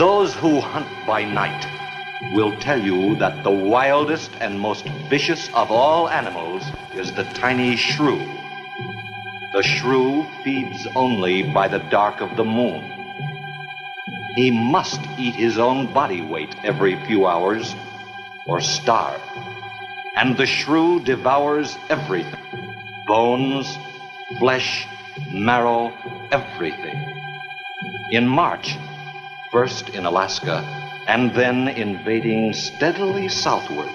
Those who hunt by night will tell you that the wildest and most vicious of all animals is the tiny shrew. The shrew feeds only by the dark of the moon. He must eat his own body weight every few hours or starve. And the shrew devours everything. Bones, flesh, marrow, everything. In March, first in Alaska, and then invading steadily southward,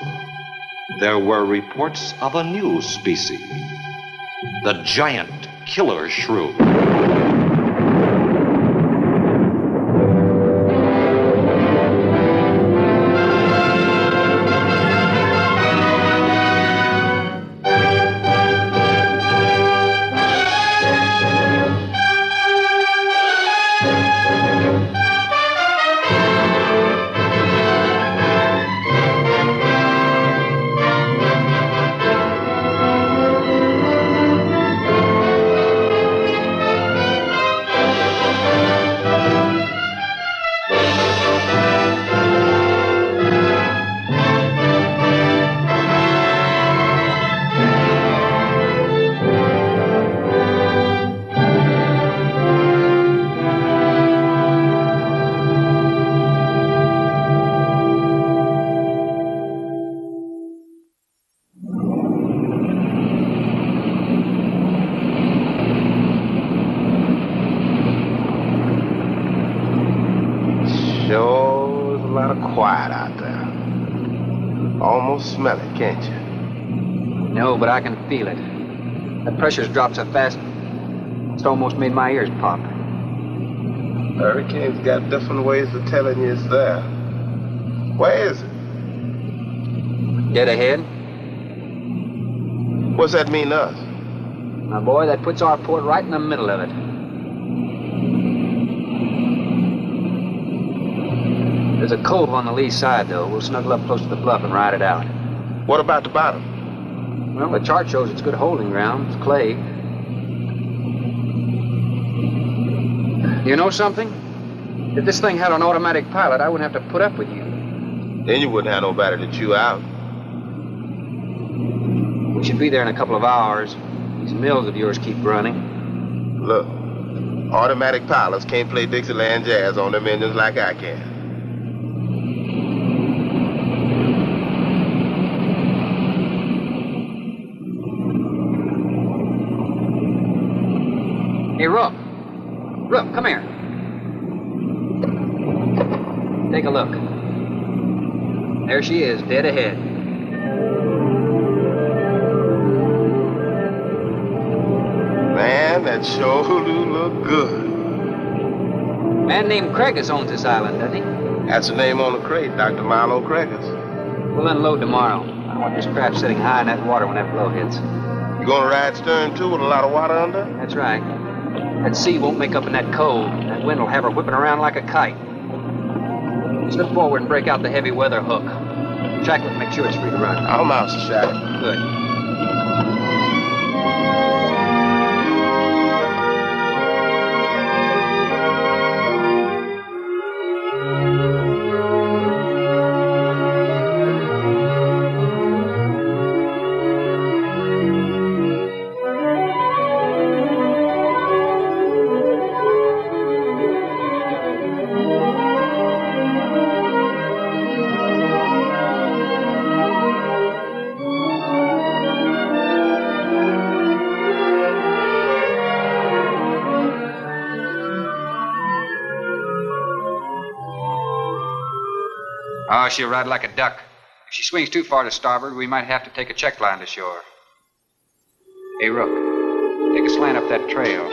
there were reports of a new species, the giant killer shrew. Smell it, can't you? No, but I can feel it. The pressure's dropped so fast, it's almost made my ears pop. Hurricane's got different ways of telling you it's there. Where is it? Dead ahead. What's that mean to us? My boy, that puts our port right in the middle of it. There's a cove on the lee side, though. We'll snuggle up close to the bluff and ride it out. What about the bottom? Well, the chart shows it's good holding ground. It's clay. You know something? If this thing had an automatic pilot, I wouldn't have to put up with you. Then you wouldn't have nobody to chew out. We should be there in a couple of hours. These mills of yours keep running. Look, automatic pilots can't play Dixieland jazz on them engines like I can. Hey, Rook. Rook, come here. Take a look. There she is, dead ahead. Man, that sure do look good. A man named Craigus owns this island, doesn't he? That's the name on the crate, Dr. Milo Craigus. We'll unload tomorrow. I don't want this craft sitting high in that water when that blow hits. You gonna ride stern, too, with a lot of water under? That's right. That sea won't make up in that cove. That wind will have her whipping around like a kite. Slip forward and break out the heavy weather hook. Shackle it and make sure it's free to run. I'm out, Sir Shackle. Good. Oh, she'll ride like a duck. If she swings too far to starboard, we might have to take a check line to shore. Hey, Rook, take a slant up that trail.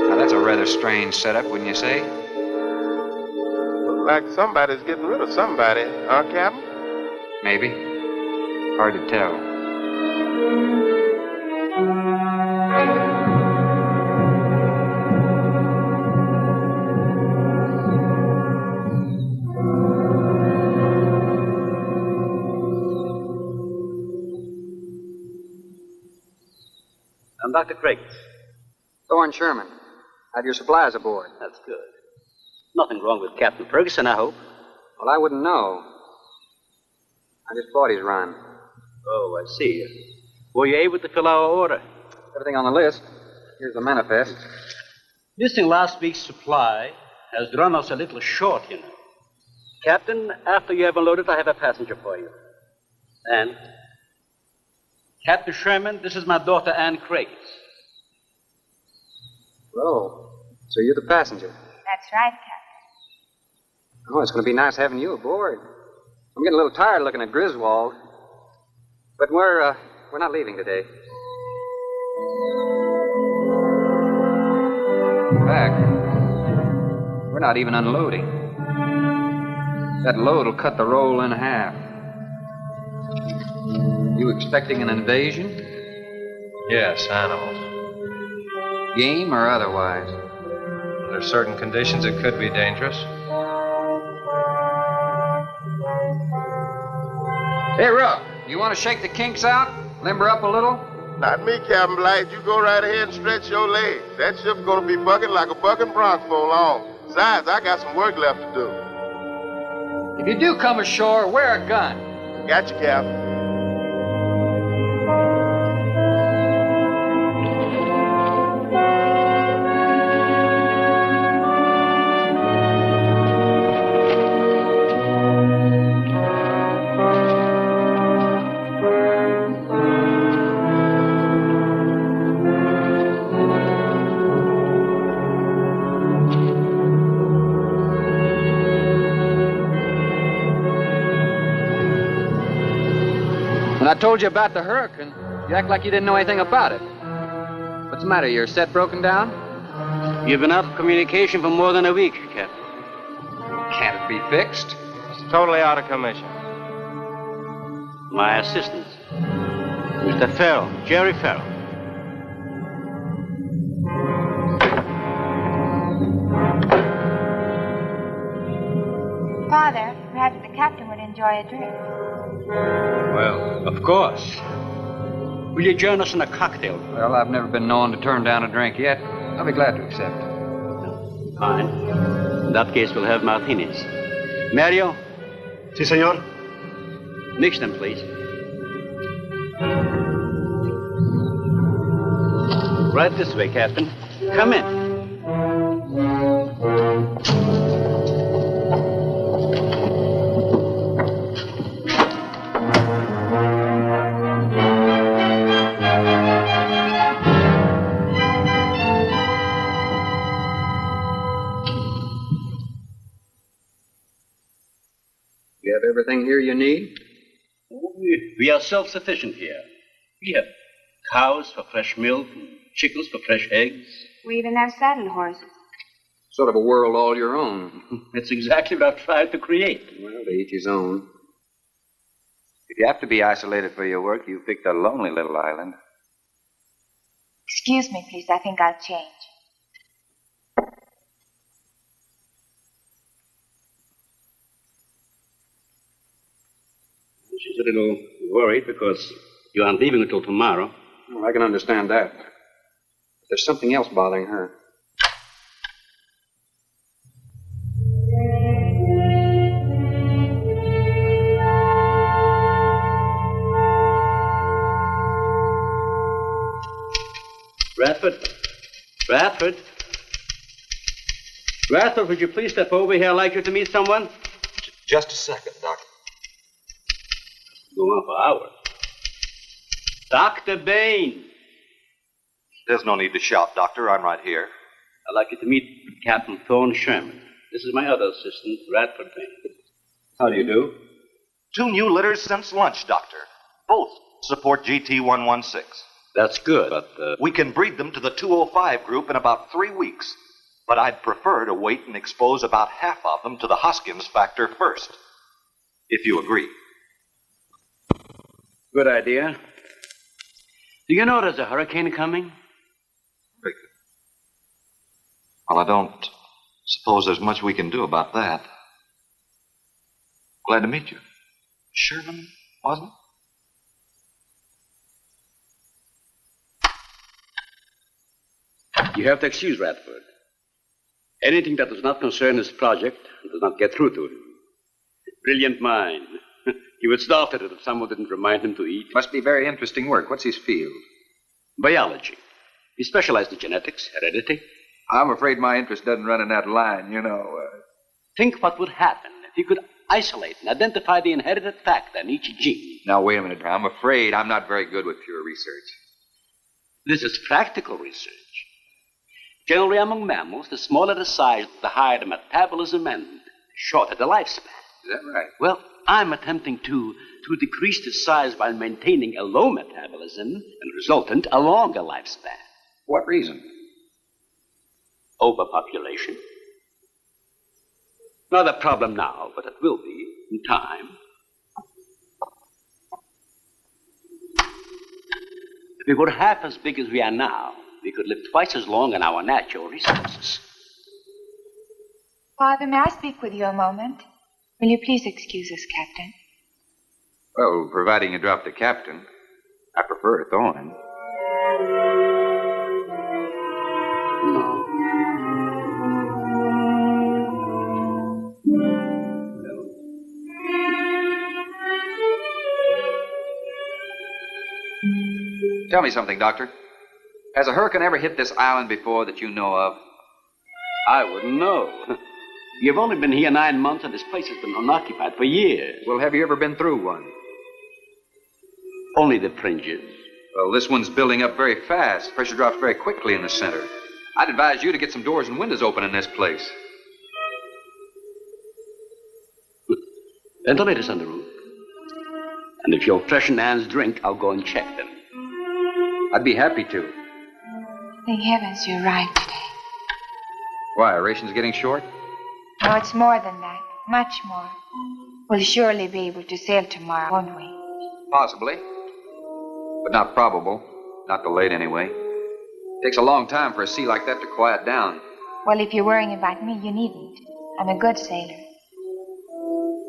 Now, that's a rather strange setup, wouldn't you say? Looks like somebody's getting rid of somebody, huh, Captain? Maybe. Hard to tell. I'm Dr. Craigus. Thorne Sherman. Have your supplies aboard? That's good. Nothing wrong with Captain Ferguson, I hope. Well, I wouldn't know. I just bought his run. Oh, I see. Were you able to fill our order? Everything on the list. Here's the manifest. Missing last week's supply has run us a little short, you know. Captain, after you have unloaded, I have a passenger for you. Anne? Captain Sherman, this is my daughter, Anne Craig. Oh, so you're the passenger? That's right, Captain. Oh, it's going to be nice having you aboard. I'm getting a little tired looking at Griswold. But we're not leaving today. In fact, we're not even unloading. That load will cut the roll in half. You expecting an invasion? Yes, animals. Game or otherwise? Under certain conditions, it could be dangerous. Hey, Rook, you want to shake the kinks out? Limber up a little? Not me, Captain Blight. You go right ahead and stretch your legs. That ship's gonna be bucking like a bucking bronc for long. Besides, I got some work left to do. If you do come ashore, wear a gun. Got you, Captain. When I told you about the hurricane, you act like you didn't know anything about it. What's the matter? Your set broken down? You've been out of communication for more than a week, Captain. Can't it be fixed? It's totally out of commission. My assistant, Mr. Farrell, Jerry Farrell. Father, perhaps the captain would enjoy a drink. Well, of course. Will you join us in a cocktail? Well, I've never been known to turn down a drink yet. I'll be glad to accept. Fine. In that case, we'll have martinis. Mario? Si, senor. Mix them, please. Right this way, Captain. Come in. You have everything here you need? We are self-sufficient here. We have cows for fresh milk and chickens for fresh eggs. We even have saddle horses. Sort of a world all your own. It's exactly what I've tried to create. Well, to each his own. If you have to be isolated for your work, you picked a lonely little island. Excuse me, please. I think I'll change. She's a little worried because you aren't leaving until tomorrow. Well, I can understand that. But there's something else bothering her. Bradford, would you please step over here? I'd like you to meet someone. Just a second, Doctor. Go on for hours. Dr. Bain. There's no need to shout, Doctor. I'm right here. I'd like you to meet Captain Thorne Sherman. This is my other assistant, Bradford Bain. How do you do? 2 new litters since lunch, Doctor. Both support GT116. That's good, but... We can breed them to the 205 group in about 3 weeks. But I'd prefer to wait and expose about half of them to the Hoskins factor first. If you agree. Good idea. Do you know there's a hurricane coming? Very good. Well, I don't suppose there's much we can do about that. Glad to meet you. Sherman, wasn't it? You have to excuse Radford. Anything that does not concern his project does not get through to him. Brilliant mind. He would starve at it if someone didn't remind him to eat. Must be very interesting work. What's his field? Biology. He specialized in genetics, heredity. I'm afraid my interest doesn't run in that line, you know. Think what would happen if he could isolate and identify the inherited factor in each gene. Now, wait a minute. I'm afraid I'm not very good with pure research. This is practical research. Generally, among mammals, the smaller the size, the higher the metabolism and the shorter the lifespan. Is that right? Well, I'm attempting to decrease the size by maintaining a low metabolism and resultant a longer lifespan. What reason? Overpopulation. Not a problem now, but it will be in time. If we were half as big as we are now, we could live twice as long on our natural resources. Father, may I speak with you a moment? Will you please excuse us, Captain? Well, providing you drop the captain. I prefer a thorn. No. Tell me something, Doctor. Has a hurricane ever hit this island before that you know of? I wouldn't know. You've only been here 9 months, and this place has been unoccupied for years. Well, have you ever been through one? Only the fringes. Well, this one's building up very fast. Pressure drops very quickly in the center. I'd advise you to get some doors and windows open in this place. Ventilators on the roof. And if you'll freshen Anne's drink, I'll go and check them. I'd be happy to. Thank heavens you arrived today. Why, are rations getting short? No, it's more than that. Much more. We'll surely be able to sail tomorrow, won't we? Possibly. But not probable. Not delayed, anyway. Takes a long time for a sea like that to quiet down. Well, if you're worrying about me, you needn't. I'm a good sailor.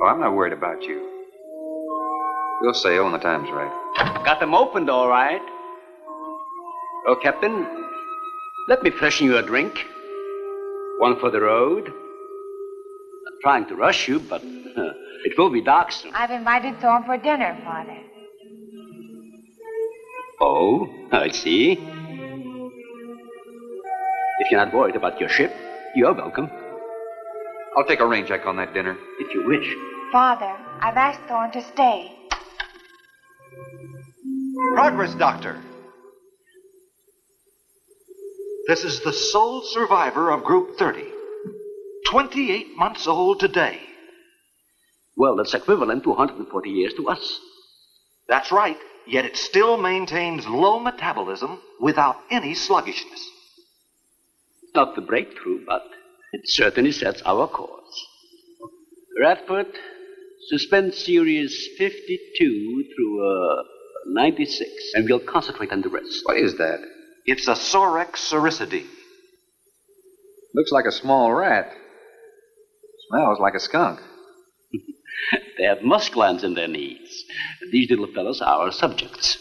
Oh, I'm not worried about you. We'll sail when the time's right. Got them opened, all right. Oh, Captain, let me freshen you a drink. One for the road. I'm trying to rush you, but it will be dark soon. I've invited Thorne for dinner, Father. Oh, I see. If you're not worried about your ship, you're welcome. I'll take a rain check on that dinner. If you wish. Father, I've asked Thorne to stay. Progress, Doctor. This is the sole survivor of Group 30. 28 months old today. Well, that's equivalent to 140 years to us. That's right, yet it still maintains low metabolism without any sluggishness. Not the breakthrough, but it certainly sets our course. Radford, Suspense Series 52 through 96, and we'll concentrate on the rest. What is that? It's a Sorex cericidae. Looks like a small rat. Smells like a skunk. They have musk glands in their knees. These little fellows are our subjects.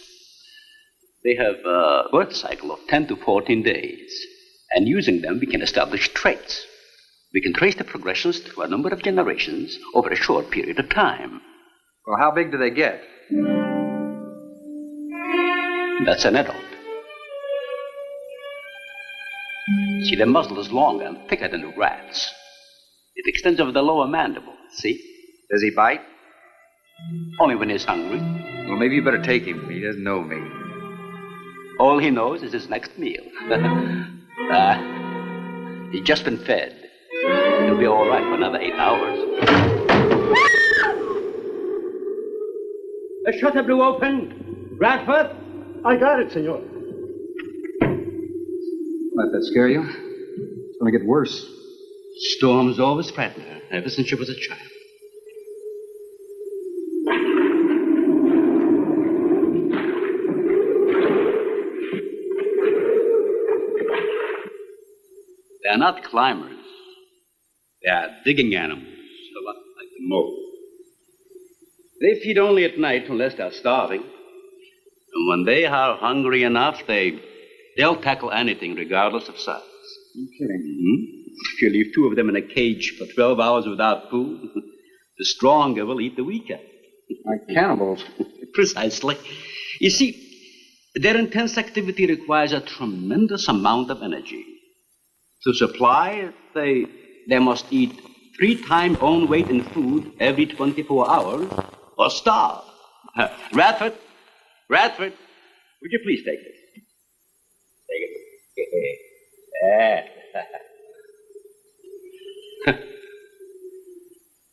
They have a birth cycle of 10 to 14 days. And using them, we can establish traits. We can trace the progressions through a number of generations over a short period of time. Well, how big do they get? That's an adult. See, the muzzle is longer and thicker than the rat's. It extends over the lower mandible, see? Does he bite? Only when he's hungry. Well, maybe you better take him. He doesn't know me. All he knows is his next meal. He's just been fed. He'll be all right for another 8 hours. The shutter blew open. Radford? I got it, senor. Let that scare you? It's going to get worse. Storms always frighten her, ever since she was a child. They're not climbers. They are digging animals, a lot like the mole. They feed only at night unless they're starving. And when they are hungry enough, they'll tackle anything regardless of size. You're kidding. If you leave two of them in a cage for 12 hours without food, the stronger will eat the weaker. Like cannibals. Precisely. You see, their intense activity requires a tremendous amount of energy. To supply it, they must eat 3 times own weight in food every 24 hours or starve. Radford, would you please take this? Take it.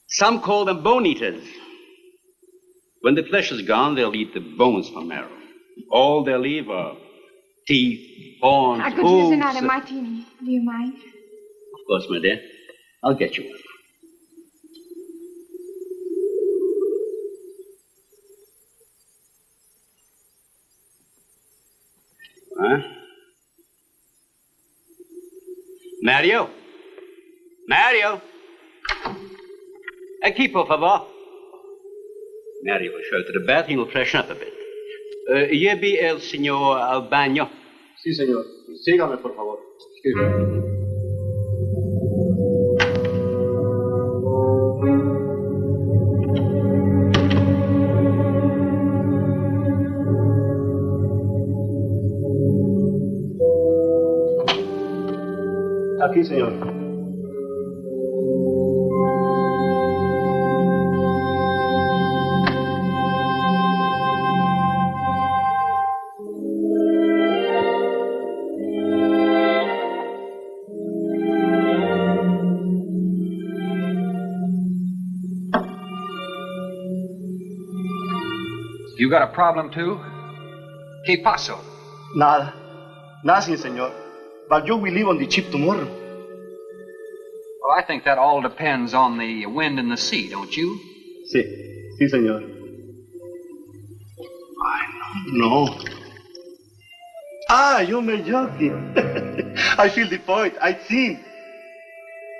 Some call them bone eaters. When the flesh is gone, they'll eat the bones for marrow. All they'll leave are teeth, horns, I could use hooves. another martini. Do you mind? Of course, my dear. I'll get you one. Huh? Mario? Aquí, por favor. Mario will show to the bath. He'll freshen up a bit. Here be el señor al baño. Sí, señor. Sígame, por favor. Excuse me. Aquí, señor. You got a problem, too? ¿Qué pasó? Nada. Nothing, señor. But you will leave on the ship tomorrow. Well, I think that all depends on the wind and the sea, don't you? Sí, señor. No. You may joking. I feel the point. I think.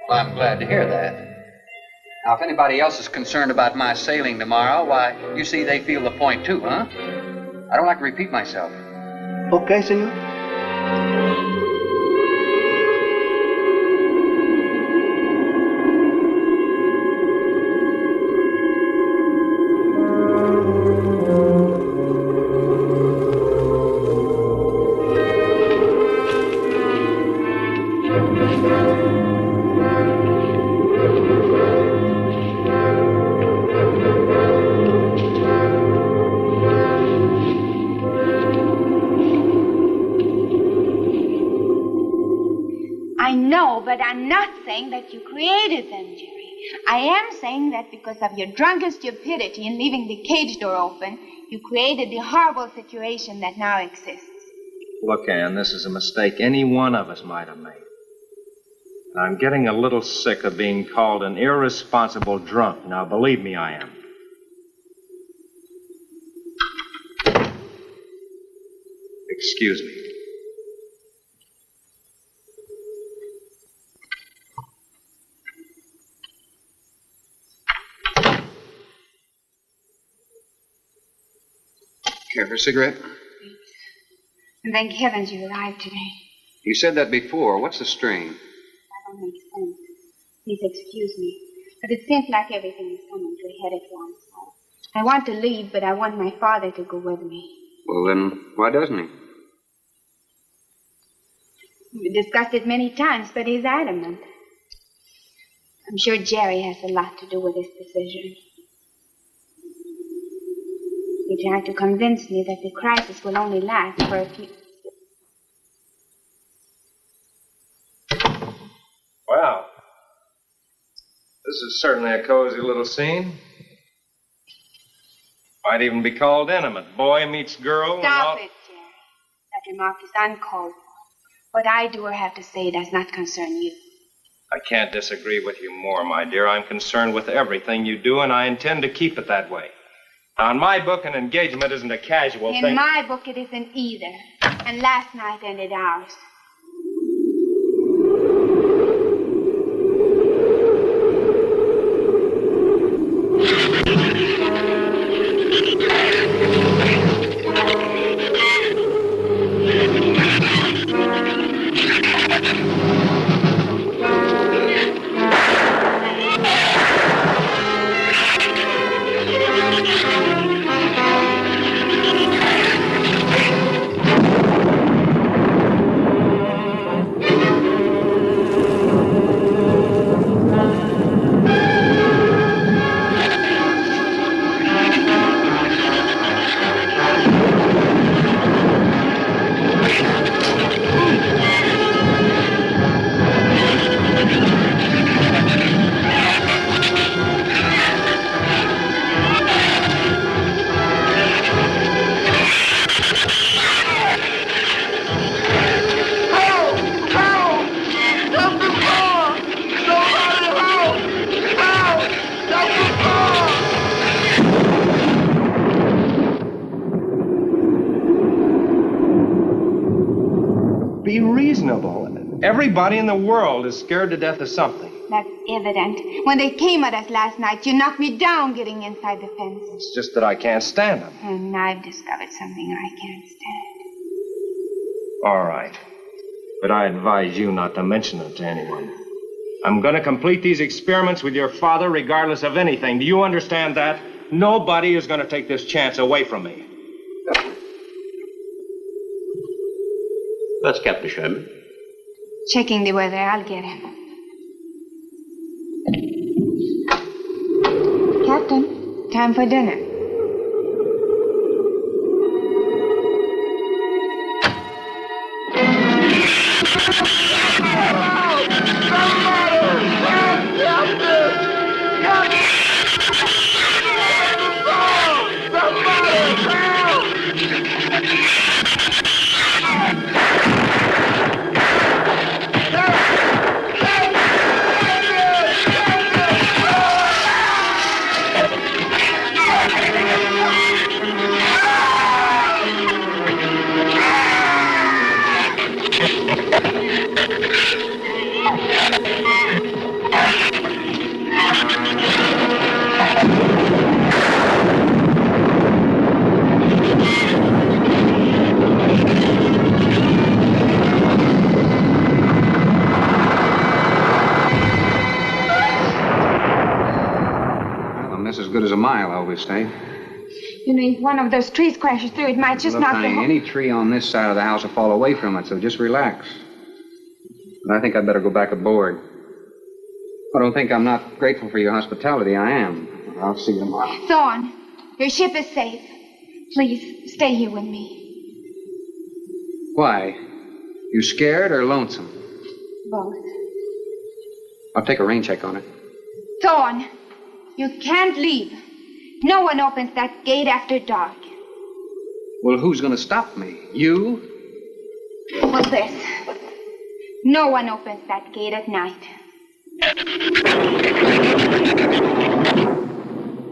Well, I'm glad to hear that. Now, if anybody else is concerned about my sailing tomorrow, why, you see they feel the point too, huh? I don't like to repeat myself. Okay, señor. But I'm not saying that you created them, Jerry. I am saying that because of your drunken stupidity in leaving the cage door open, you created the horrible situation that now exists. Look, Ann, this is a mistake any one of us might have made. I'm getting a little sick of being called an irresponsible drunk. Now, believe me, I am. Excuse me. Care for a cigarette? And thank heavens you arrived today. You said that before. What's the strain? That don't make sense. Please excuse me. But it seems like everything is coming to a head at once. I want to leave, but I want my father to go with me. Well, then, why doesn't he? We discussed it many times, but he's adamant. I'm sure Jerry has a lot to do with this decision. He tried to convince me that the crisis will only last for a few... Wow. This is certainly a cozy little scene. Might even be called intimate. Boy meets girl. Stop it, Jerry. That remark is uncalled for. What I do or have to say does not concern you. I can't disagree with you more, my dear. I'm concerned with everything you do, and I intend to keep it that way. Now, in my book, an engagement isn't a casual thing. In my book, it isn't either. And last night ended ours. Be reasonable. Everybody in the world is scared to death of something. That's evident. When they came at us last night, you knocked me down getting inside the fence. It's just that I can't stand them. And I've discovered something I can't stand. All right. But I advise you not to mention it to anyone. I'm going to complete these experiments with your father regardless of anything. Do you understand that? Nobody is going to take this chance away from me. That's Captain Sherman. Checking the weather, I'll get him. Captain, time for dinner. Good as a mile, I always say. You know, if one of those trees crashes through, it might just knock the whole... Any tree on this side of the house will fall away from it, so just relax. But I think I'd better go back aboard. I don't think I'm not grateful for your hospitality. I am. I'll see you tomorrow. Thorne, your ship is safe. Please, stay here with me. Why? You scared or lonesome? Both. I'll take a rain check on it. Thorne! You can't leave. No one opens that gate after dark. Well, who's going to stop me? You? Well, this. No one opens that gate at night.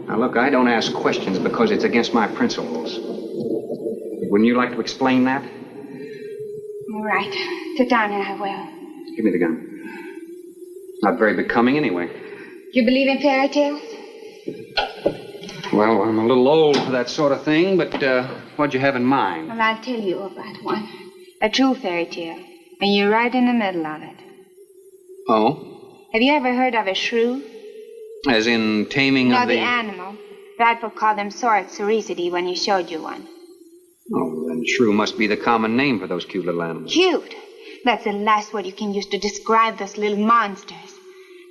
Now, look, I don't ask questions because it's against my principles. Wouldn't you like to explain that? All right. Sit down and I will. Give me the gun. Not very becoming anyway. You believe in fairy tales? Well, I'm a little old for that sort of thing, but what'd you have in mind? Well, I'll tell you about one. A true fairy tale. And you're right in the middle of it. Oh? Have you ever heard of a shrew? As in taming No, of the... the animal. Bradford called them 𝙁𝙪𝙡𝙀 when he showed you one. Oh, then shrew must be the common name for those cute little animals. Cute? That's the last word you can use to describe those little monsters.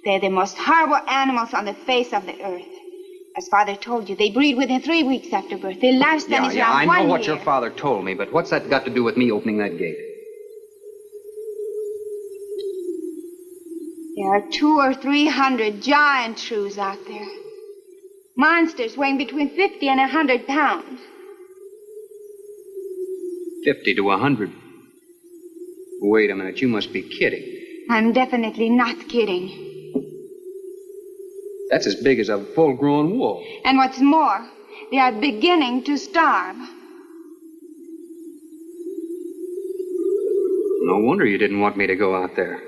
They're the most horrible animals on the face of the earth. As Father told you, they breed within 3 weeks after birth. Their lifespan is around 1 year. I know what your father told me, but what's that got to do with me opening that gate? There are 200 or 300 giant shrews out there. Monsters weighing between 50 and 100 pounds. 50 to 100. Wait a minute, you must be kidding. I'm definitely not kidding. That's as big as a full-grown wolf. And what's more, they are beginning to starve. No wonder you didn't want me to go out there.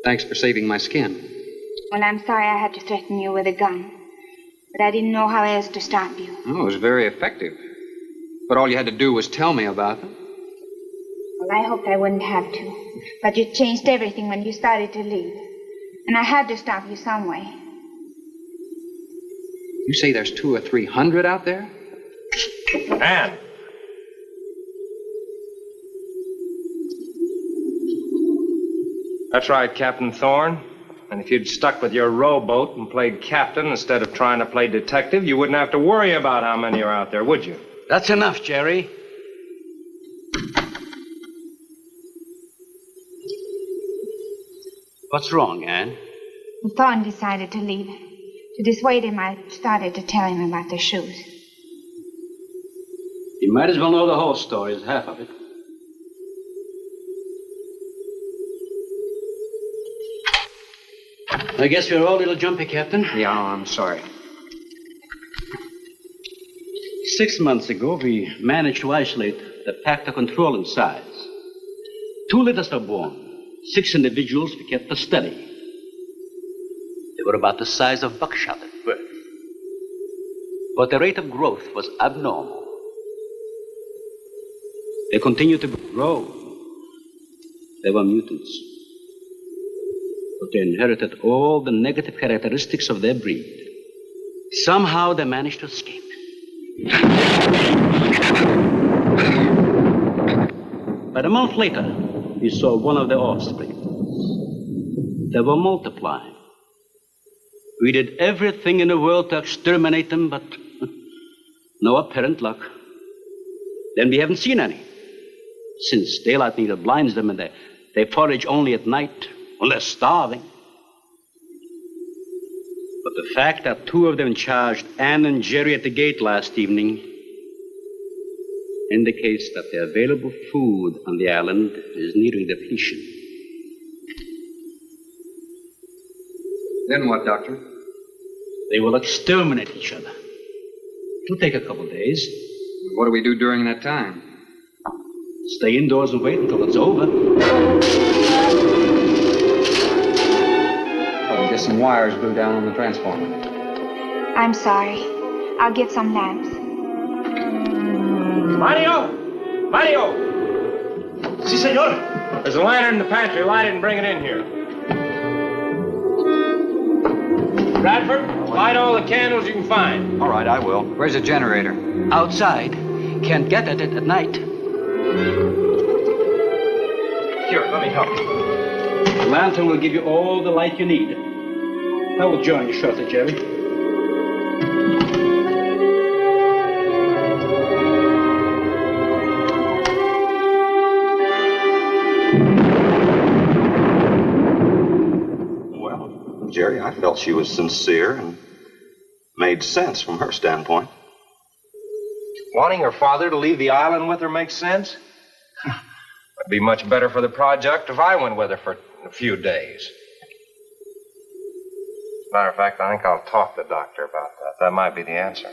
Thanks for saving my skin. Well, I'm sorry I had to threaten you with a gun. But I didn't know how else to stop you. Oh, it was very effective. But all you had to do was tell me about them. Well, I hoped I wouldn't have to. But you changed everything when you started to leave. And I had to stop you some way. You say there's 200 or 300 out there? Anne! That's right, Captain Thorne. And if you'd stuck with your rowboat and played captain instead of trying to play detective, you wouldn't have to worry about how many are out there, would you? That's enough, Jerry. What's wrong, Anne? Thorne decided to leave. To dissuade him, I started to tell him about the shoes. You might as well know the whole story as half of it. I guess we're all a little jumpy, Captain. Yeah, I'm sorry. 6 months ago, we managed to isolate the pack to control in size. 2 litters were born. 6 individuals we kept for study. They were about the size of buckshot at birth. But the rate of growth was abnormal. They continued to grow. They were mutants. But they inherited all the negative characteristics of their breed. Somehow they managed to escape. But a month later, we saw one of their offspring. They were multiplying. We did everything in the world to exterminate them, but no apparent luck. Then we haven't seen any. Since daylight neither blinds them and they forage only at night, when they're starving. But the fact that 2 of them charged Anne and Jerry at the gate last evening indicates that the available food on the island is nearing depletion. Then what, Doctor? They will exterminate each other. It'll take a couple days. What do we do during that time? Stay indoors and wait until it's over. Oh, just some wires blew down on the transformer. I'm sorry. I'll get some lamps. Mario! Mario! Si, senor. There's a lantern in the pantry. Light it and bring it in here. Bradford, light all the candles you can find. All right, I will. Where's the generator? Outside. Can't get at it at night. Here, let me help you. The lantern will give you all the light you need. I will join you shortly, Jerry. Well, Jerry, I felt she was sincere and made sense from her standpoint. Wanting her father to leave the island with her makes sense? It'd be much better for the project if I went with her for a few days. Matter of fact, I think I'll talk to the doctor about that. That might be the answer.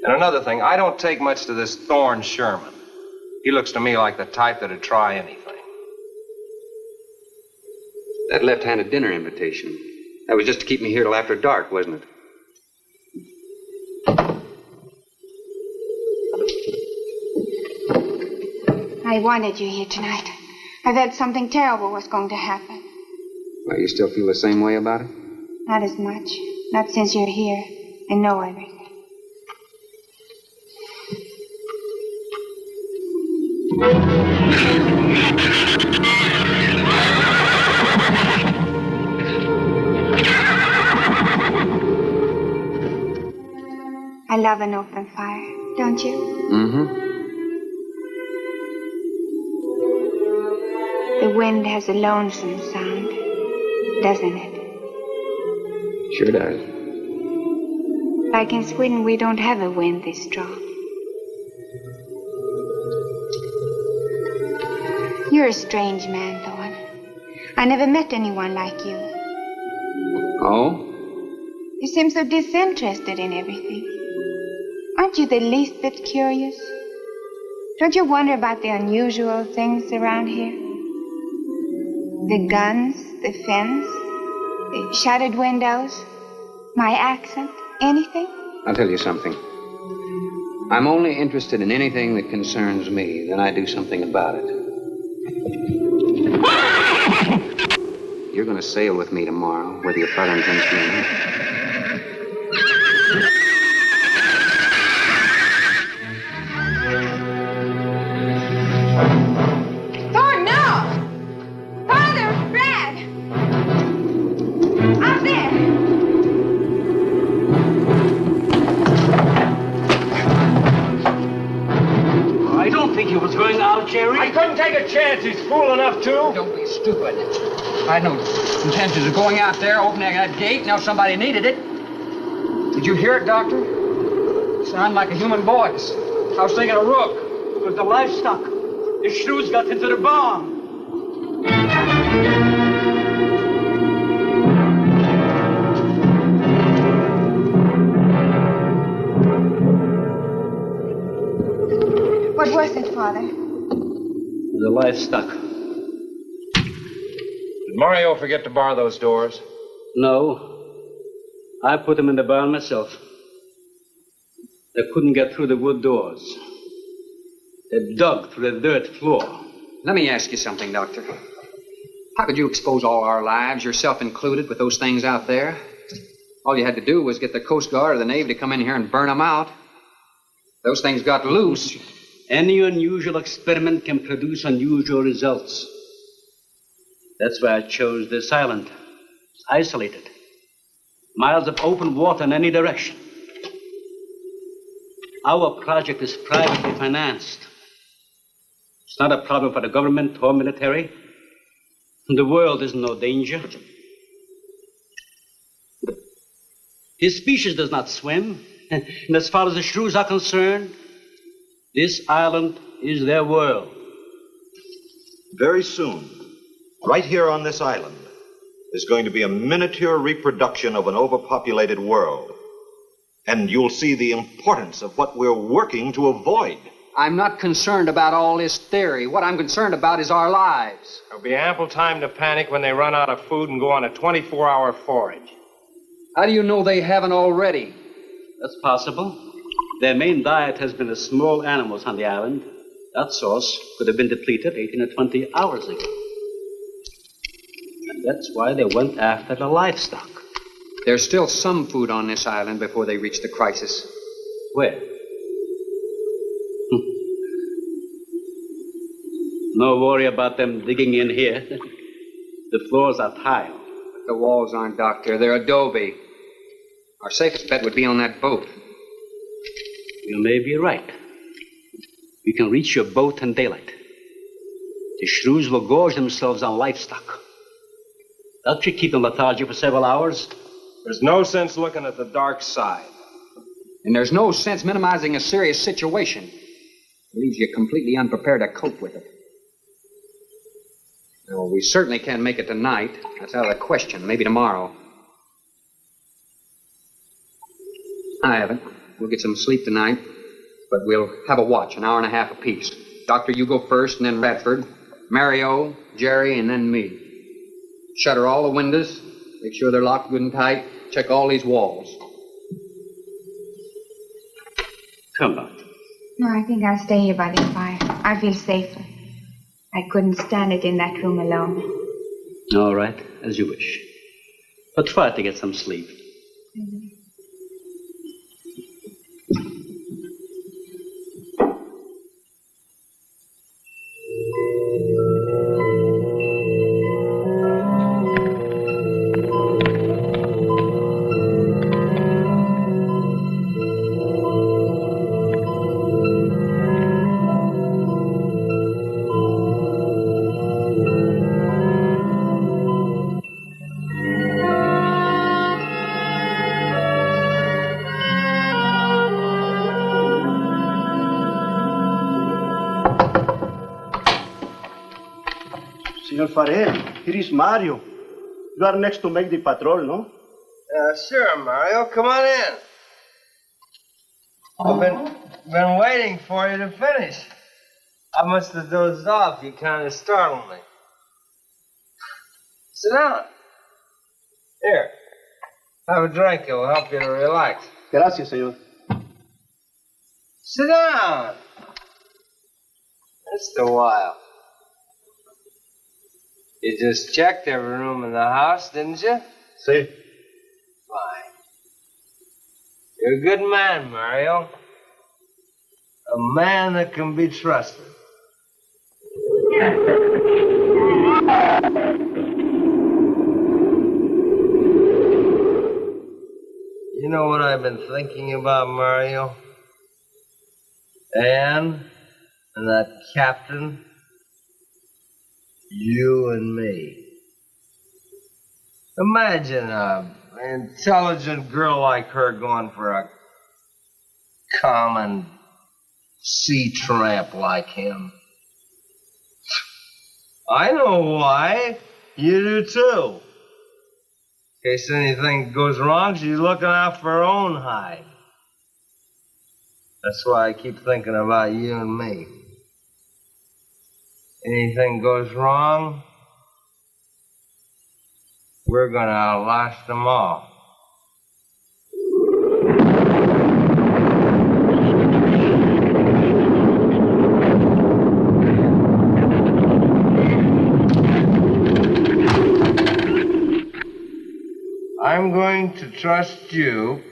And another thing, I don't take much to this Thorne Sherman. He looks to me like the type that'd try anything. That left-handed dinner invitation. That was just to keep me here till after dark, wasn't it? I wanted you here tonight. I felt something terrible was going to happen. Well, you still feel the same way about it? Not as much. Not since you're here and know everything. I love an open fire, don't you? Mm-hmm. The wind has a lonesome sound, doesn't it? Sure does. Like in Sweden, we don't have a wind this strong. You're a strange man, Thorne. I never met anyone like you. Oh? You seem so disinterested in everything. Aren't you the least bit curious? Don't you wonder about the unusual things around here? The guns, the fence, the shattered windows, my accent, anything? I'll tell you something. I'm only interested in anything that concerns me, then I do something about it. you're going to sail with me tomorrow, whether your father intends to or not. Thor, no! Father, Brad! Out there! I don't think he was going out, Jerry. I couldn't take a chance. He's fool enough to. Don't be stupid. I had no intentions of going out there, opening that gate. Now somebody needed it. Did you hear it, Doctor? Sounded like a human voice. I was thinking of Rook. It was the livestock. The shrews got into the barn. What was it, Father? The livestock. Did Mario forget to bar those doors? No. I put them in the barn myself. They couldn't get through the wood doors. They dug through the dirt floor. Let me ask you something, Doctor. How could you expose all our lives, yourself included, with those things out there? All you had to do was get the Coast Guard or the Navy to come in here and burn them out. Those things got loose. Any unusual experiment can produce unusual results. That's why I chose this island. It's isolated. Miles of open water in any direction. Our project is privately financed. It's not a problem for the government or military. The world is in no danger. This species does not swim. And as far as the shrews are concerned, this island is their world. Very soon, right here on this island, is going to be a miniature reproduction of an overpopulated world. And you'll see the importance of what we're working to avoid. I'm not concerned about all this theory. What I'm concerned about is our lives. There'll be ample time to panic when they run out of food and go on a 24-hour forage. How do you know they haven't already? That's possible. Their main diet has been the small animals on the island. That source could have been depleted 18 or 20 hours ago. And that's why they went after the livestock. There's still some food on this island before they reach the crisis. Where? No worry about them digging in here. The floors are tile. But the walls aren't, Doctor. They're adobe. Our safest bet would be on that boat. You may be right. You can reach your boat in daylight. The shrews will gorge themselves on livestock. That should keep them lethargic for several hours. There's no sense looking at the dark side. And there's no sense minimizing a serious situation. It leaves you completely unprepared to cope with it. Now, we certainly can't make it tonight. That's out of the question. Maybe tomorrow. I haven't. We'll get some sleep tonight, but we'll have a watch, an hour and a half apiece. Doctor, you go first, and then Radford, Mario, Jerry, and then me. Shutter all the windows, make sure they're locked good and tight, check all these walls. Come on. No, I think I'll stay here by the fire. I feel safer. I couldn't stand it in that room alone. All right, as you wish. But try to get some sleep. Mm-hmm. Senor Farrell, here is Mario. You are next to make the patrol, no? Sure, Mario. Come on in. I've been waiting for you to finish. I must have dozed off. You kind of startled me. Sit down. Here. Have a drink. It'll help you to relax. Gracias, señor. Sit down. Just a while. You just checked every room in the house, didn't you? See? Fine. You're a good man, Mario. A man that can be trusted. You know what I've been thinking about, Mario? Anne and that captain. You and me. Imagine an intelligent girl like her going for a common sea tramp like him. I know why. You do too. In case anything goes wrong, she's looking out for her own hide. That's why I keep thinking about you and me. Anything goes wrong, we're gonna outlast them all. I'm going to trust you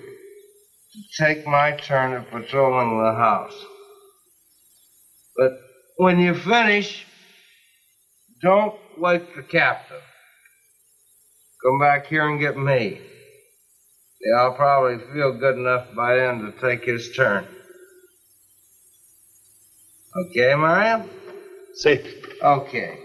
to take my turn at patrolling the house. But when you finish, don't wake the captain. Come back here and get me. Yeah, I'll probably feel good enough by then to take his turn. Okay, Mario? See. Okay.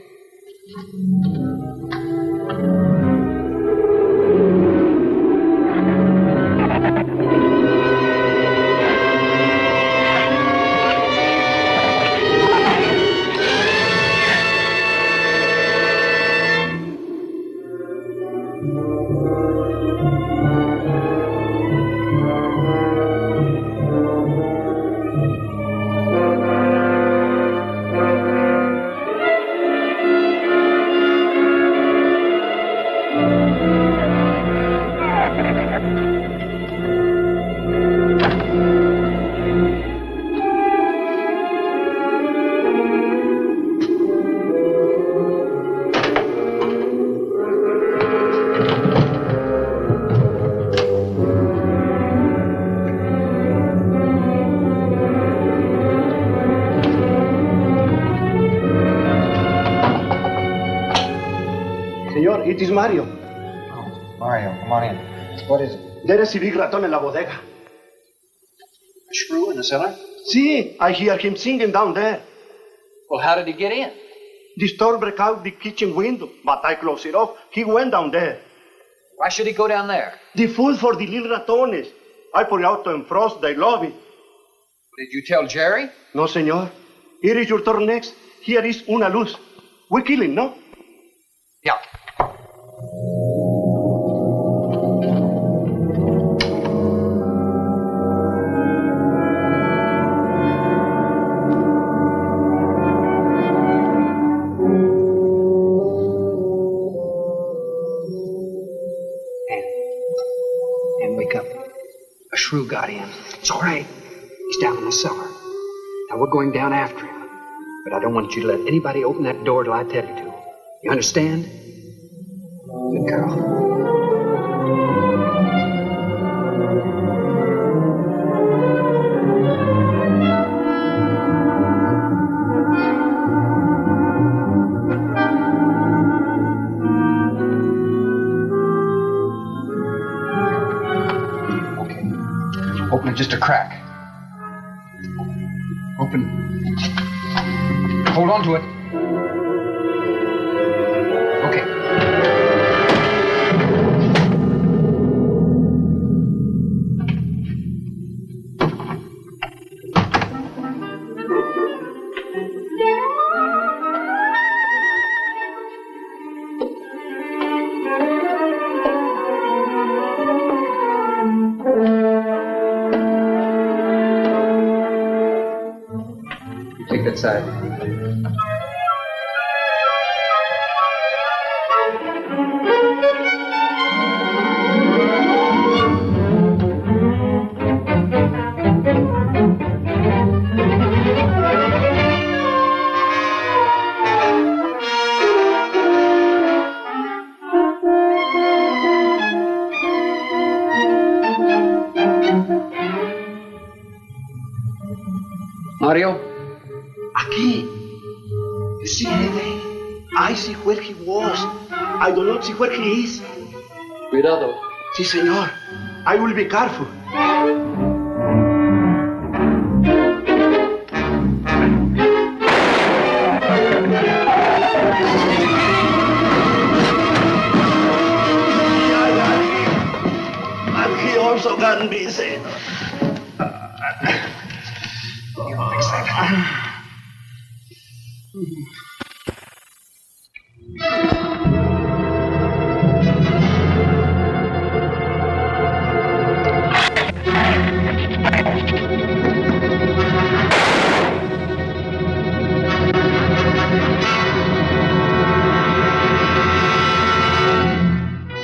Señor, it is Mario. Oh, Mario, come on in. What is it? There is a big raton en la bodega. A shrew in the cellar? See, I hear him singing down there. Well, how did he get in? The storm broke out the kitchen window, but I closed it off. He went down there. Why should he go down there? The food for the little ratones. I put it out to enfrost the lobby. Did you tell Jerry? No, señor. Here is your turn next. Here is una luz. We kill him, no? Yeah. And wake up. A shrew got in. It's all right. He's down in the cellar. Now we're going down after him. But I don't want you to let anybody open that door till I tell you to. You understand? Good girl. Okay. Open it just a crack. Open. Hold on to it. Okay. You take that side. Mario? Aquí. You see anything? I see where he was. I do not see where he is. Cuidado. Sí, señor. I will be careful. And he also got busy.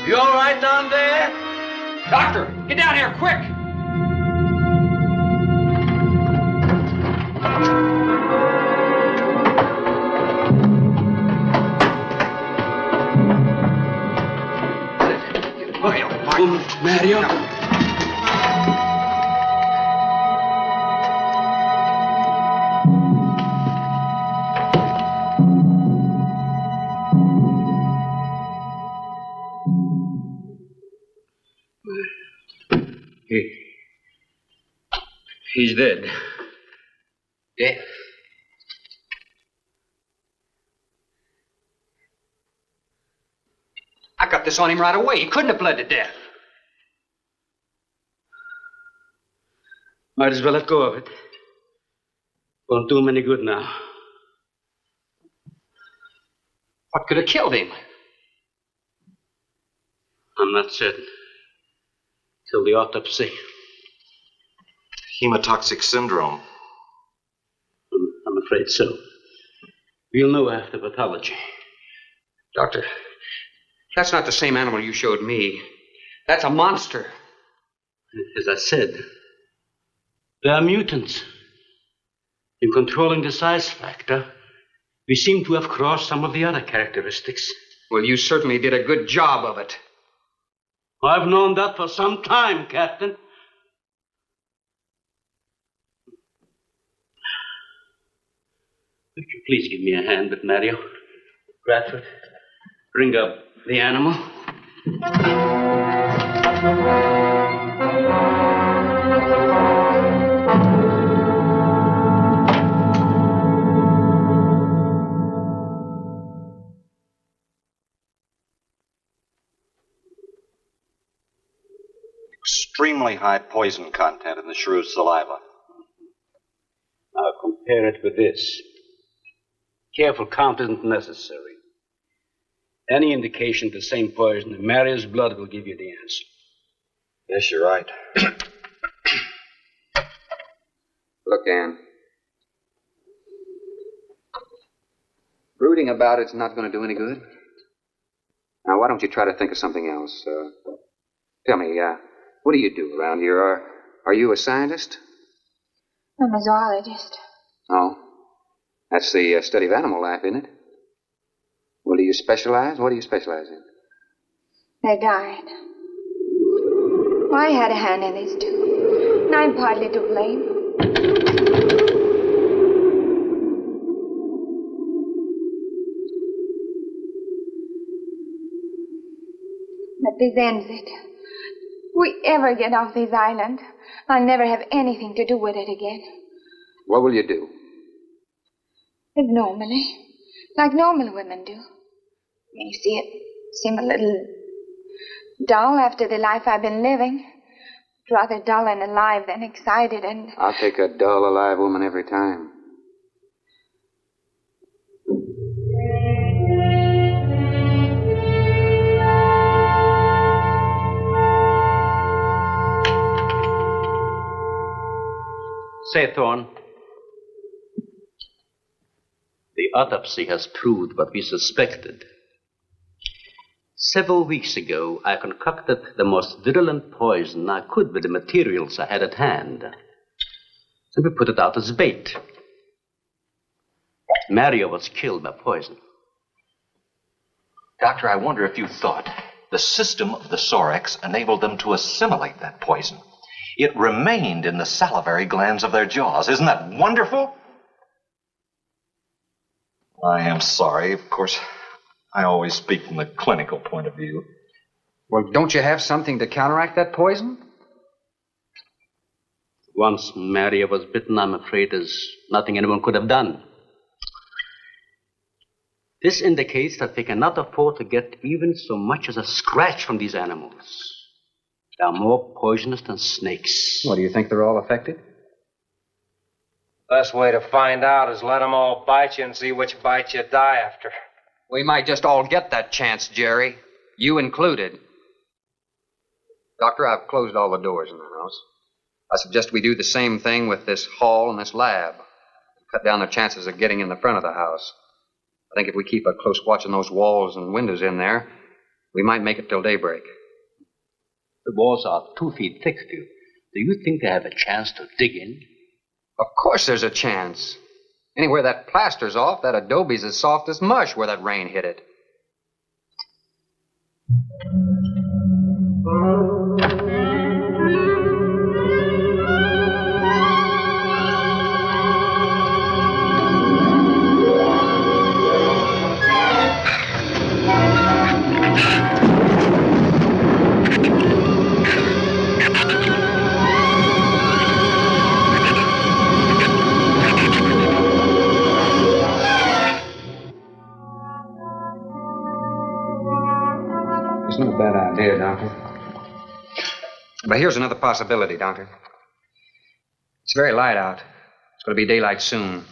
You all right down there? Doctor, get down here, quick! Mario. He's dead. Death? I got this on him right away. He couldn't have bled to death. Might as well let go of it. Won't do him any good now. What could have killed him? I'm not certain. Till the autopsy. Hemotoxic syndrome. I'm afraid so. We'll know after pathology. Doctor, that's not the same animal you showed me. That's a monster. As I said, they are mutants. In controlling the size factor, we seem to have crossed some of the other characteristics. Well, you certainly did a good job of it. I've known that for some time, Captain. Would you please give me a hand with Mario? Bradford, bring up the animal. Extremely high poison content in the shrew's saliva. Now compare it with this. Careful count isn't necessary. Any indication of the same poison in Mario's blood will give you the answer. Yes, you're right. Look, Ann. Brooding about it's not going to do any good. Now, why don't you try to think of something else? Tell me, what do you do around here? Are you a scientist? I'm a zoologist. Oh. That's the study of animal life, isn't it? Well, do you specialize? What do you specialize in? They died. Well, I had a hand in this, too. And I'm partly to blame. But this ends it. If we ever get off this island, I'll never have anything to do with it again. What will you do? Live normally, like normal women do. You see, it seemed a little dull after the life I've been living. Rather dull and alive than excited and... I'll take a dull, alive woman every time. Say, Thorne, the autopsy has proved what we suspected. Several weeks ago, I concocted the most virulent poison I could with the materials I had at hand. So we put it out as bait. Mario was killed by poison. Doctor, I wonder if you thought the system of the Sorex enabled them to assimilate that poison. It remained in the salivary glands of their jaws. Isn't that wonderful? I am sorry. Of course, I always speak from the clinical point of view. Well, don't you have something to counteract that poison? Once Maria was bitten, I'm afraid there's nothing anyone could have done. This indicates that they cannot afford to get even so much as a scratch from these animals. They are more poisonous than snakes. What, do you think they're all affected? Best way to find out is let them all bite you and see which bite you die after. We might just all get that chance, Jerry. You included. Doctor, I've closed all the doors in the house. I suggest we do the same thing with this hall and this lab. Cut down the chances of getting in the front of the house. I think if we keep a close watch on those walls and windows in there, we might make it till daybreak. The walls are 2 feet thick, Stu. Do you think they have a chance to dig in? Of course there's a chance. Anywhere that plaster's off, that adobe's as soft as mush where that rain hit it. It's not a bad idea, Doctor. But here's another possibility, Doctor. It's very light out. It's going to be daylight soon.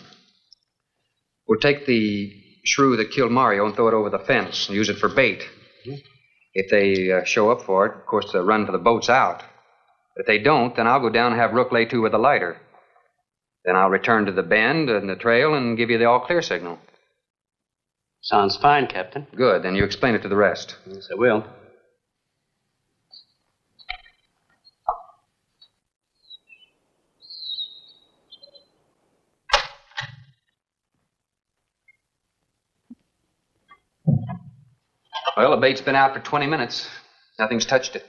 We'll take the shrew that killed Mario and throw it over the fence and use it for bait. If they show up for it, of course, they'll run for the boats out. If they don't, then I'll go down and have Rook lay to with a lighter. Then I'll return to the bend and the trail and give you the all-clear signal. Sounds fine, Captain. Good. Then you explain it to the rest. Yes, I will. Well, the bait's been out for 20 minutes. Nothing's touched it.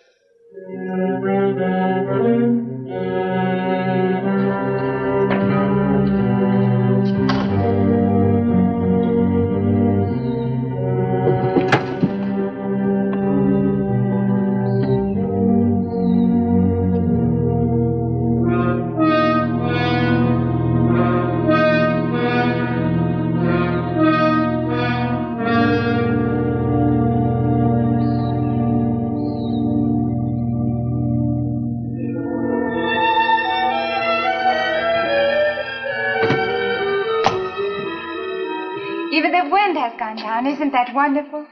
Even the wind has gone down. Isn't that wonderful?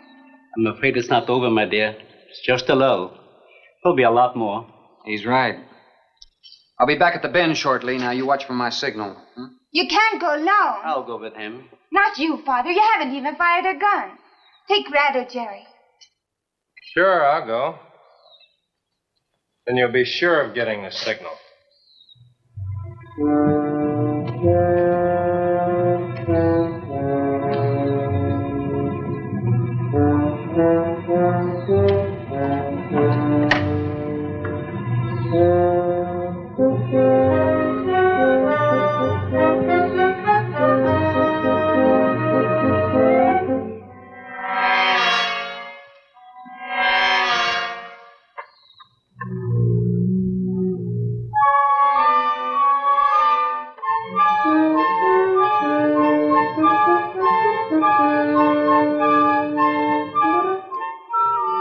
I'm afraid it's not over, my dear. It's just a lull. There'll be a lot more. He's right. I'll be back at the bend shortly. Now, you watch for my signal. You can't go alone. I'll go with him. Not you, Father. You haven't even fired a gun. Take Red or Jerry. Sure, I'll go. Then you'll be sure of getting the signal.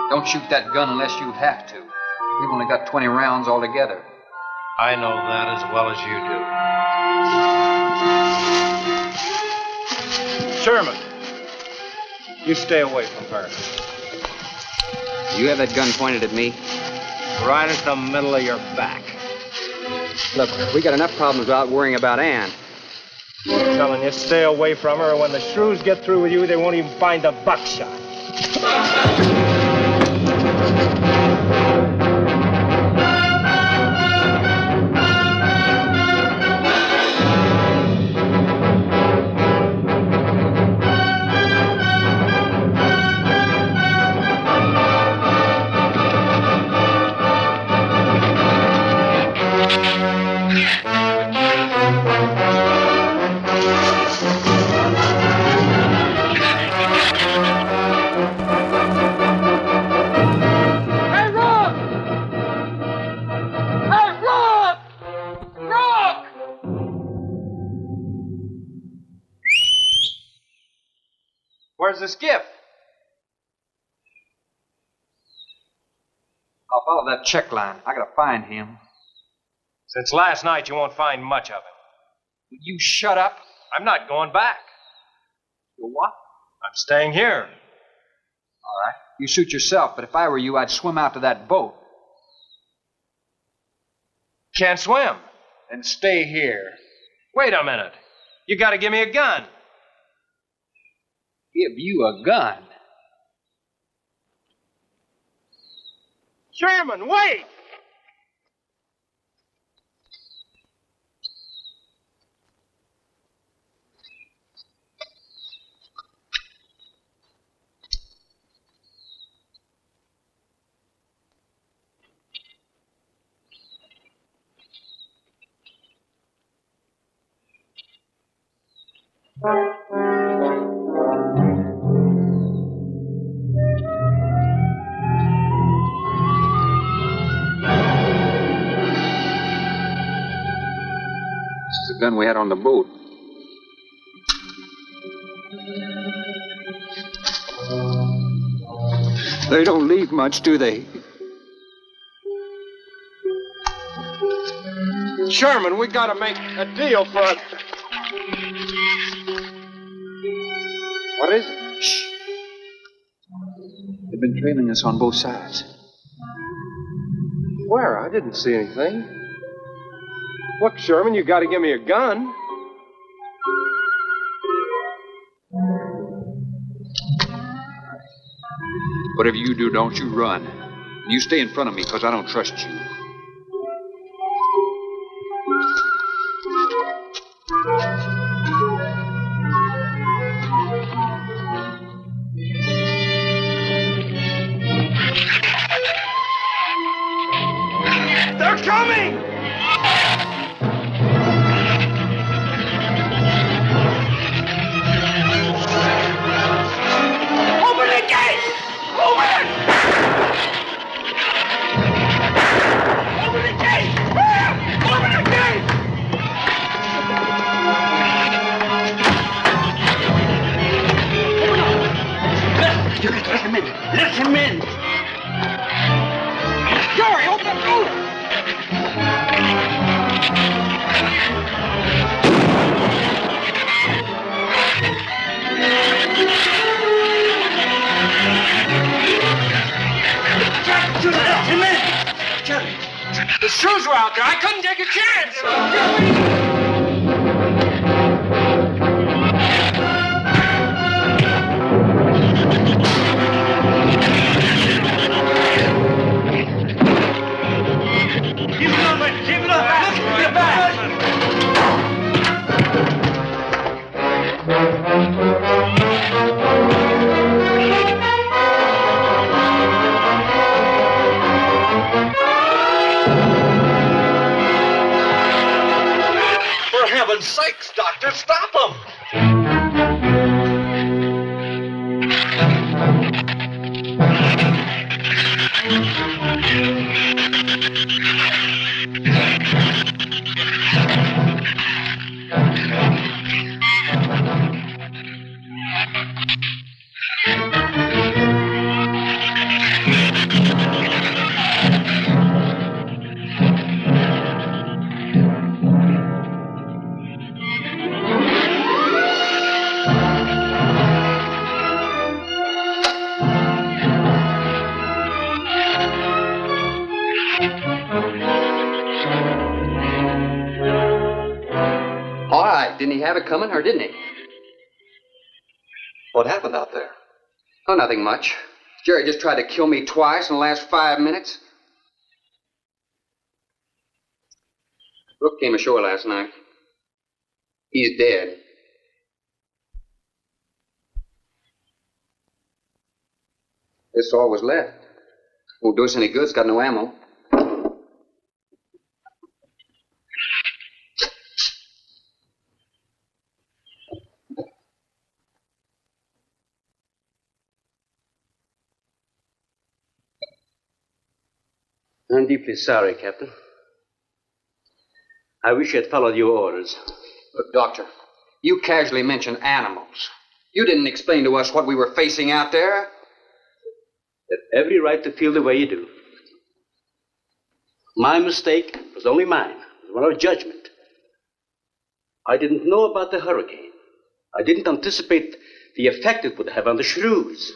Don't shoot that gun unless you have to. We've only got 20 rounds altogether. I know that as well as you do. Sherman, you stay away from her. You have that gun pointed at me? Right at the middle of your back. Look, we got enough problems without worrying about Ann. I'm telling you, stay away from her, or when the shrews get through with you, they won't even find the buckshot. Where's the skiff? I'll follow that check line. I gotta find him. Since last night, you won't find much of him. Will you shut up? I'm not going back. You what? I'm staying here. All right. You suit yourself, but if I were you, I'd swim out to that boat. Can't swim. And stay here. Wait a minute. You gotta give me a gun. Give you a gun? Sherman, wait! This is the gun we had on the boat. They don't leave much, do they? Sherman, we gotta make a deal for a... What is it? Shh. They've been trailing us on both sides. Where? I didn't see anything. Look, Sherman, you gotta give me a gun. Whatever you do, don't you run. You stay in front of me, because I don't trust you. They're coming! Open the gate! Open it! Open the gate! Open the gate! You can let him in. Let him in. Jerry, open the door! Let him in. Jerry. The shrews were out there. I couldn't take a chance. Keep it up, man. Keep it up. Get back. For heaven's sakes, Doctor, stop them! All right, didn't he have it coming, or didn't he? What happened out there? Oh, nothing much. Jerry just tried to kill me twice in the last 5 minutes. Brooke came ashore last night. He's dead. This all was left. Won't do us any good. It's got no ammo. I'm deeply sorry, Captain. I wish I had followed your orders. Look, Doctor, you casually mentioned animals. You didn't explain to us what we were facing out there. You have every right to feel the way you do. My mistake was only mine. It was one of judgment. I didn't know about the hurricane. I didn't anticipate the effect it would have on the SHREWS.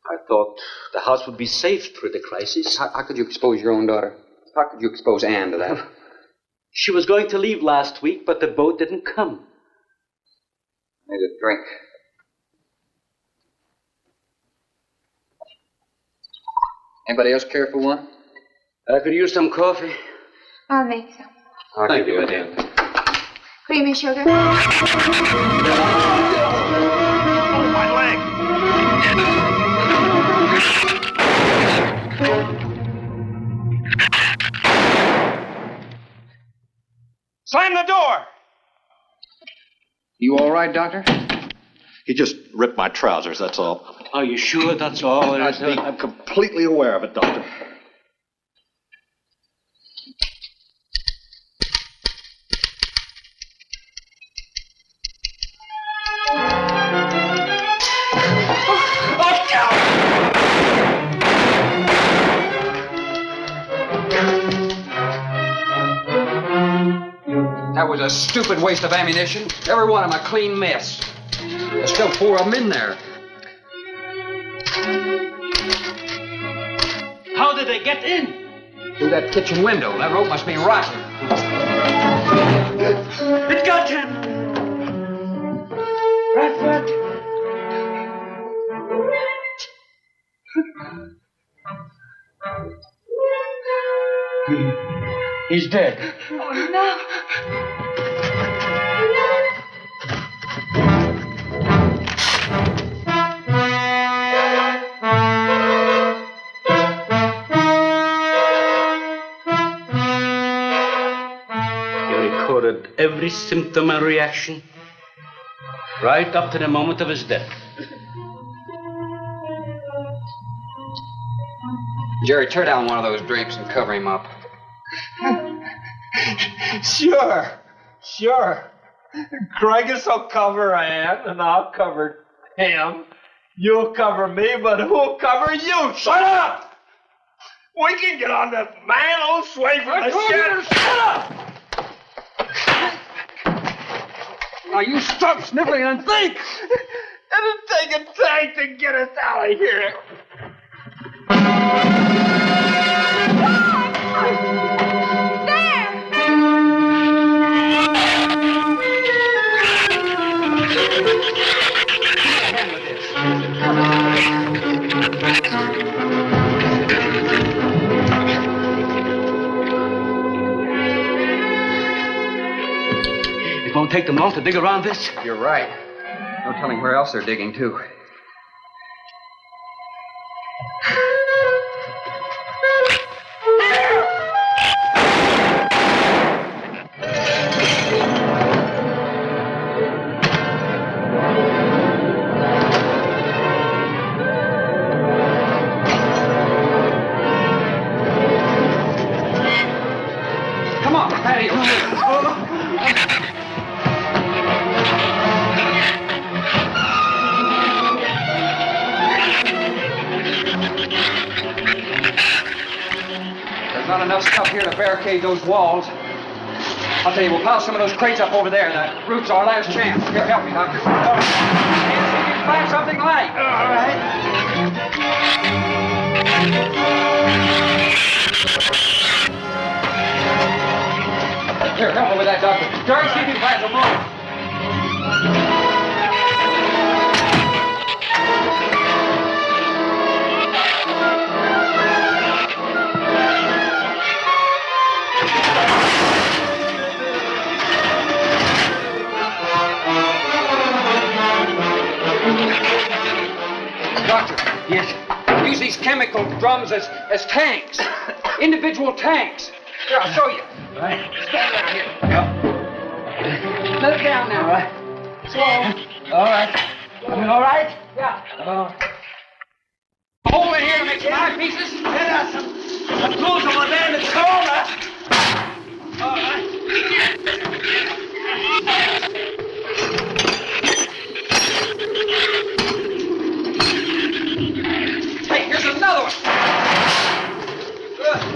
I thought the house would be safe through the crisis. How could you expose your own daughter? How could you expose Anne to that? She was going to leave last week, but the boat didn't come. I need a drink. Anybody else care for one? I could use some coffee. I'll make some. Thank you, madam. Creamy sugar. My leg! Slam the door! You all right, Doctor? He just ripped my trousers, that's all. Are you sure that's all there is? I'm completely aware of it, Doctor. That was a stupid waste of ammunition. Every one of them a clean mess. There's still 4 of them in there. How did they get in? Through that kitchen window. That rope must be rotten. It got him! Bradford! He's dead. Oh, no. He recorded every symptom and reaction, right up to the moment of his death. Jerry, tear down one of those drapes and cover him up. Sure. Craigus will cover Ann, and I'll cover him. You'll cover me, but who'll cover you? Shut up! We can get on the man sway from the shed. Shut up! Now you stop sniveling and think! It'll take a tank to get us out of here. It won't take them long to dig around this. You're right. No telling where else they're digging, too. Come on, patio. There's not enough stuff here to barricade those walls. I'll tell you, we'll pile some of those crates up over there. The roof's our last chance. Here, help me, Doctor. Can't see if you can find something light. All right. Here, help me with that, Doctor. Jerry, see if you can find some more. Doctor. Yes. Use these chemical drums as tanks. Individual tanks. Here, I'll show you. All right. Stand right here. Let it down now. All right. Slow. All right. All right? Yeah. Oh. Hold it here to make some eyepieces. Some tools over there in the corner. All right.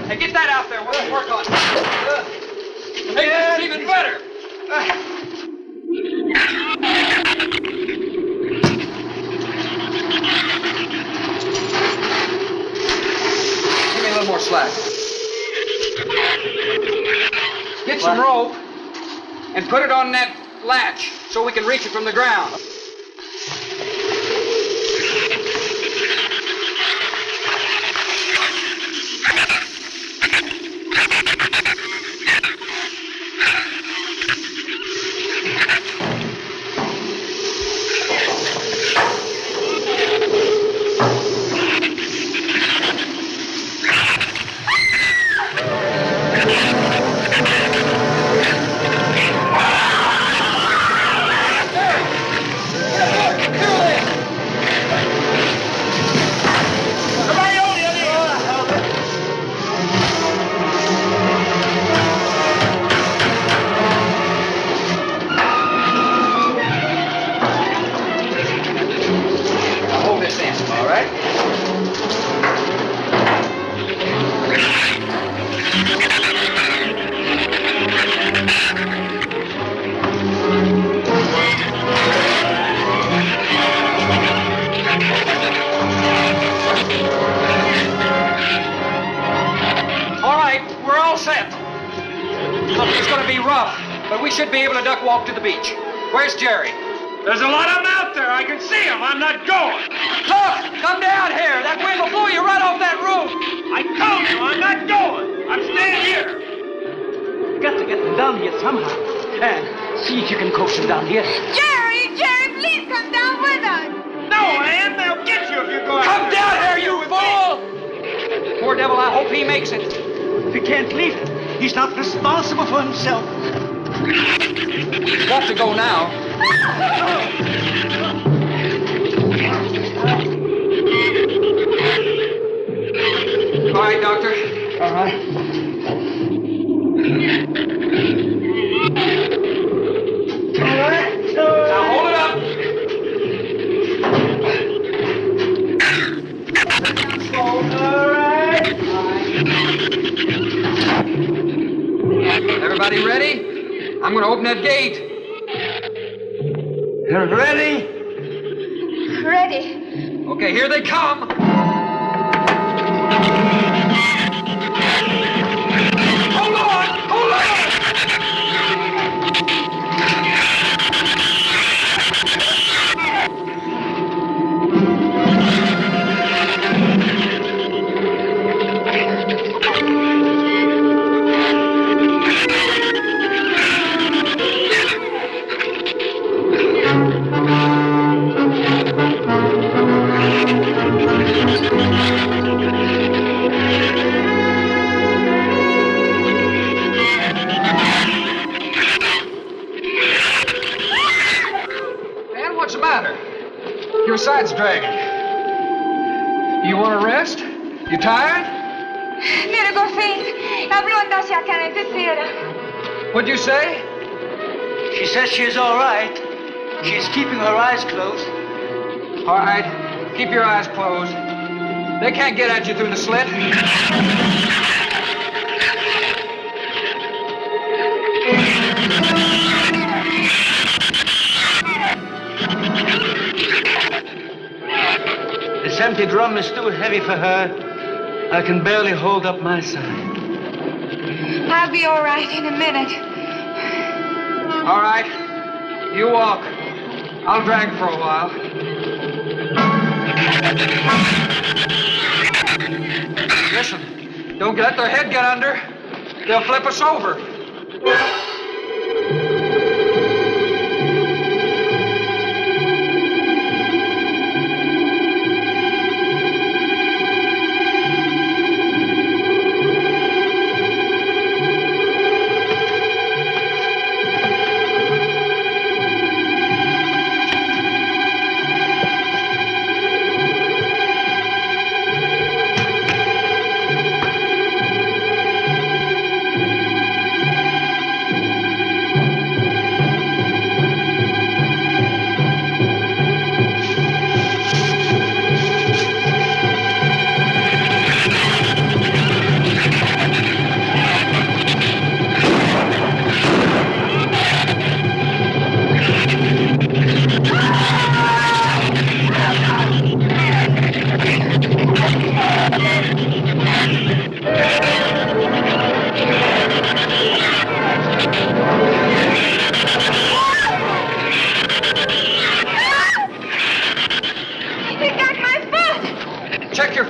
Hey, get that out there. We'll work on it. Make this even better. Give me a little more slack. Get some rope and put it on that latch so we can reach it from the ground. Should be able to duck walk to the beach. Where's Jerry? There's a lot of them out there. I can see them. I'm not going. Look! Come down here. That wind will blow you right off that roof. I told you I'm not going. I'm staying here. You got to get them down here somehow. And see if you can coax them down here. Jerry, please come down with us. No, Ann, they'll get you if you go out. Come down here, you fool! Poor devil, I hope he makes it. We can't leave him. He's not responsible for himself. He's got to go now. All right, Doctor. All right. Now hold it up. All right. Everybody ready? I'm going to open that gate. Ready? Ready. Okay, here they come. Hold on! Hold on! Your side's dragging. You want to rest? You tired? What'd you say? She says she's all right. She's keeping her eyes closed. All right. Keep your eyes closed. They can't get at you through the slit. This empty drum is too heavy for her. I can barely hold up my side. I'll be all right in a minute. All right. You walk. I'll drag for a while. Listen, don't let their head get under. They'll flip us over.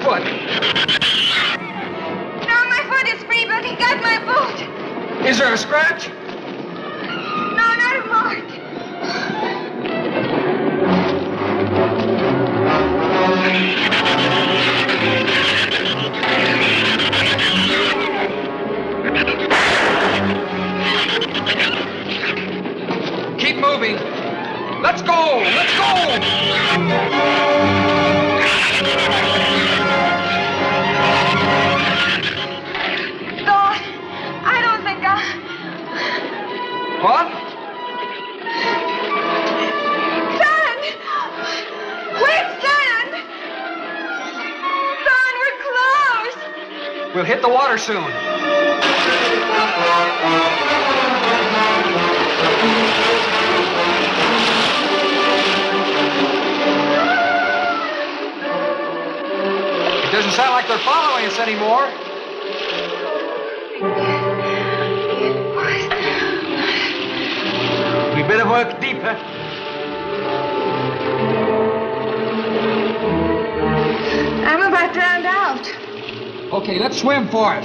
foot. No, my foot is free, but he got my boot. Is there a scratch? No, not a mark. Keep moving. Let's go! Let's go! God, I don't think What? Son! Quick, son! Son, we're close! We'll hit the water soon. It doesn't sound like they're following us anymore. We better work deeper. I'm about drowned out. Okay, let's swim for it.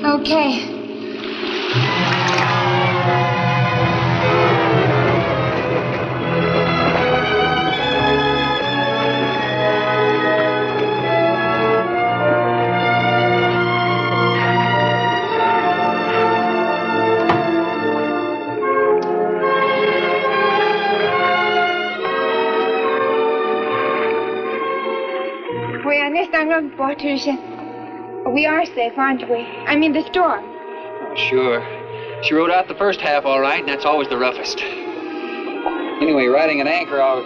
Okay. We are next on Portugal. We are safe, aren't we? I mean, the storm. Oh, sure. She rode out the first half all right, and that's always the roughest. Anyway, riding an anchor, I'll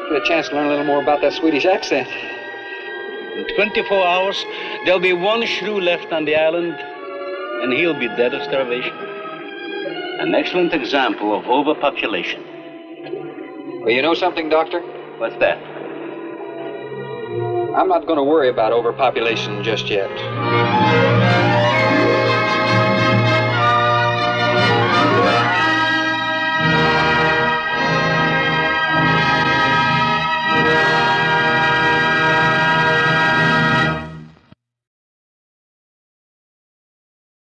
get a chance to learn a little more about that Swedish accent. In 24 hours, there'll be one shrew left on the island, and he'll be dead of starvation. An excellent example of overpopulation. Well, you know something, Doctor? What's that? I'm not going to worry about overpopulation just yet.